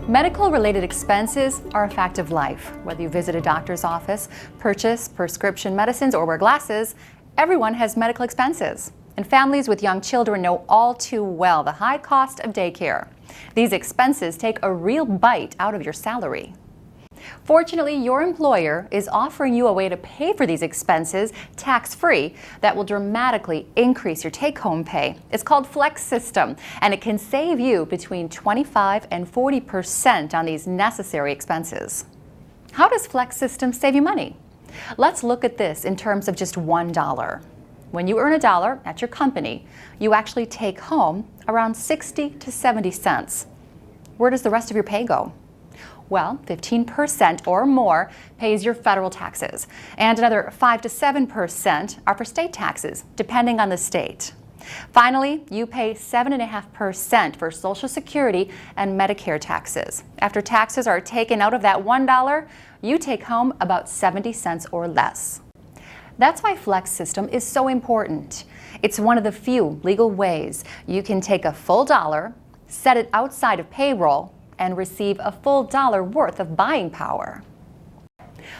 Medical-related expenses are a fact of life. Whether you visit a doctor's office, purchase prescription medicines, or wear glasses, everyone has medical expenses. And families with young children know all too well the high cost of daycare. These expenses take a real bite out of your salary. Fortunately, your employer is offering you a way to pay for these expenses tax-free that will dramatically increase your take-home pay. It's called FlexSystem, and it can save you between 25% and 40% on these necessary expenses. How does FlexSystem save you money? Let's look at this in terms of just $1. When you earn $1 at your company, you actually take home around 60 to 70 cents. Where does the rest of your pay go? Well, 15% or more pays your federal taxes, and another 5 to 7% are for state taxes, depending on the state. Finally, you pay 7.5% for Social Security and Medicare taxes. After taxes are taken out of that $1, you take home about 70 cents or less. That's why FlexSystem is so important. It's one of the few legal ways you can take a full dollar, set it outside of payroll, and receive a full dollar worth of buying power.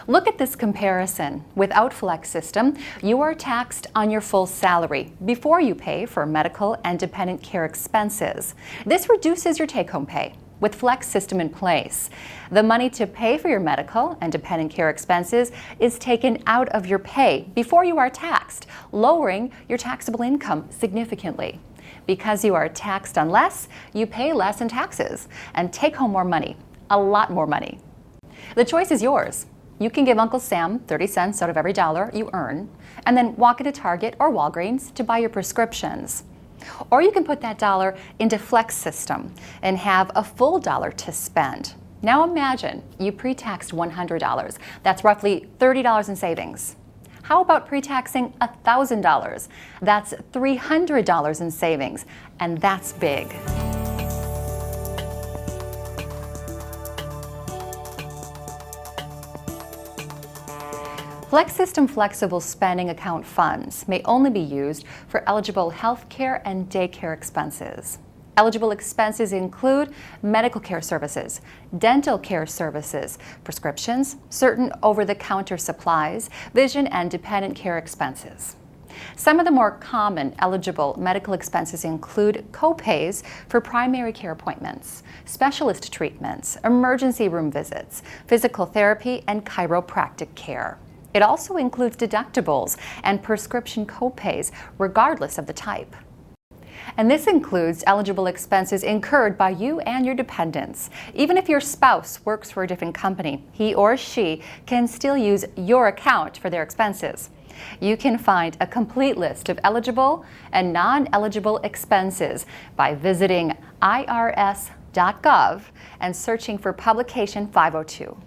Look at this comparison. Without FlexSystem, you are taxed on your full salary before you pay for medical and dependent care expenses. This reduces your take-home pay. With FlexSystem in place, the money to pay for your medical and dependent care expenses is taken out of your pay before you are taxed, lowering your taxable income significantly. Because you are taxed on less, you pay less in taxes and take home more money, a lot more money. The choice is yours. You can give Uncle Sam 30 cents out of every dollar you earn and then walk into Target or Walgreens to buy your prescriptions. Or you can put that dollar into FlexSystem and have a full dollar to spend. Now imagine you pre-taxed $100. That's roughly $30 in savings. How about pre-taxing $1,000? That's $300 in savings, and that's big. FlexSystem flexible spending account funds may only be used for eligible health care and daycare expenses. Eligible expenses include medical care services, dental care services, prescriptions, certain over-the-counter supplies, vision and dependent care expenses. Some of the more common eligible medical expenses include co-pays for primary care appointments, specialist treatments, emergency room visits, physical therapy, and chiropractic care. It also includes deductibles and prescription co-pays, regardless of the type. And this includes eligible expenses incurred by you and your dependents. Even if your spouse works for a different company, he or she can still use your account for their expenses. You can find a complete list of eligible and non-eligible expenses by visiting irs.gov and searching for Publication 502.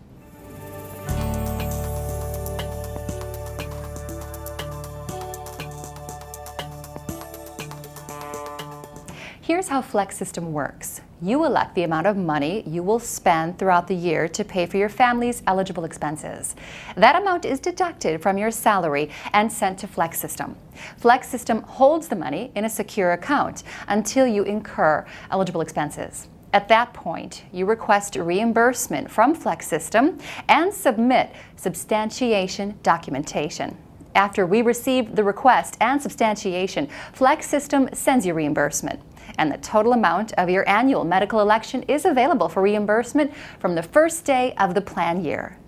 Here's how FlexSystem works. You elect the amount of money you will spend throughout the year to pay for your family's eligible expenses. That amount is deducted from your salary and sent to FlexSystem. FlexSystem holds the money in a secure account until you incur eligible expenses. At that point, you request reimbursement from FlexSystem and submit substantiation documentation. After we receive the request and substantiation, FlexSystem sends you reimbursement. And the total amount of your annual medical election is available for reimbursement from the first day of the plan year.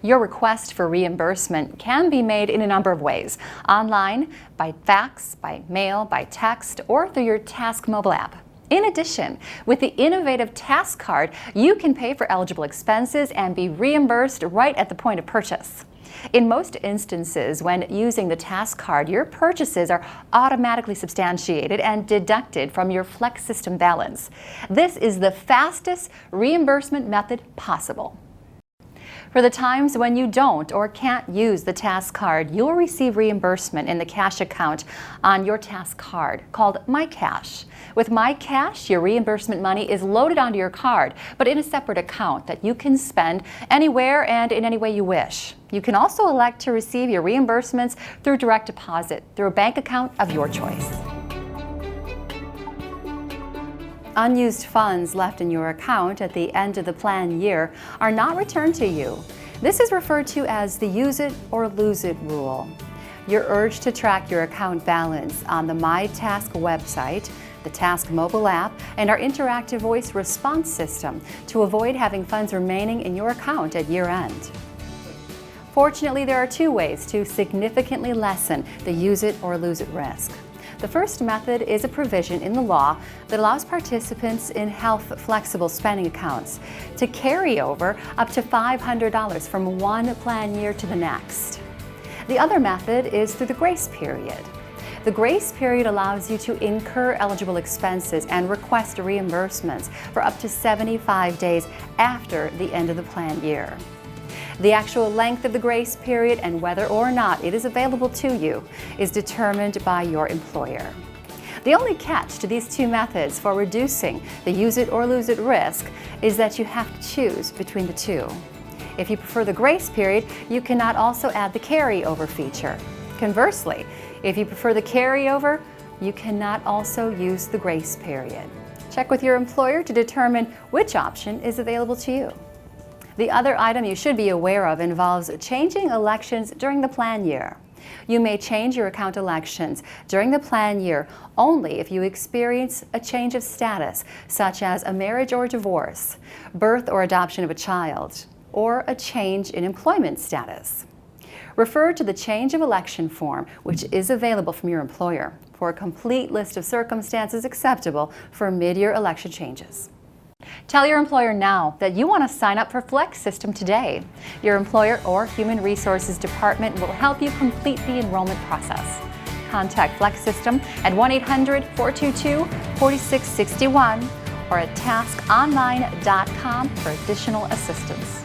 Your request for reimbursement can be made in a number of ways: online, by fax, by mail, by text, or through your Task mobile app. In addition, with the innovative Task Card, you can pay for eligible expenses and be reimbursed right at the point of purchase. In most instances, when using the Task Card, your purchases are automatically substantiated and deducted from your FlexSystem balance. This is the fastest reimbursement method possible. For the times when you don't or can't use the task card, you'll receive reimbursement in the cash account on your task card called MyCash. With MyCash, your reimbursement money is loaded onto your card, but in a separate account that you can spend anywhere and in any way you wish. You can also elect to receive your reimbursements through direct deposit through a bank account of your choice. Unused funds left in your account at the end of the plan year are not returned to you. This is referred to as the use it or lose it rule. You're urged to track your account balance on the MyTask website, the Task mobile app, and our interactive voice response system to avoid having funds remaining in your account at year end. Fortunately, there are two ways to significantly lessen the use it or lose it risk. The first method is a provision in the law that allows participants in health flexible spending accounts to carry over up to $500 from one plan year to the next. The other method is through the grace period. The grace period allows you to incur eligible expenses and request reimbursements for up to 75 days after the end of the plan year. The actual length of the grace period and whether or not it is available to you is determined by your employer. The only catch to these two methods for reducing the use it or lose it risk is that you have to choose between the two. If you prefer the grace period, you cannot also add the carryover feature. Conversely, if you prefer the carryover, you cannot also use the grace period. Check with your employer to determine which option is available to you. The other item you should be aware of involves changing elections during the plan year. You may change your account elections during the plan year only if you experience a change of status, such as a marriage or divorce, birth or adoption of a child, or a change in employment status. Refer to the change of election form, which is available from your employer, for a complete list of circumstances acceptable for mid-year election changes. Tell your employer now that you want to sign up for FlexSystem today. Your employer or Human Resources Department will help you complete the enrollment process. Contact FlexSystem at 1-800-422-4661 or at taskonline.com for additional assistance.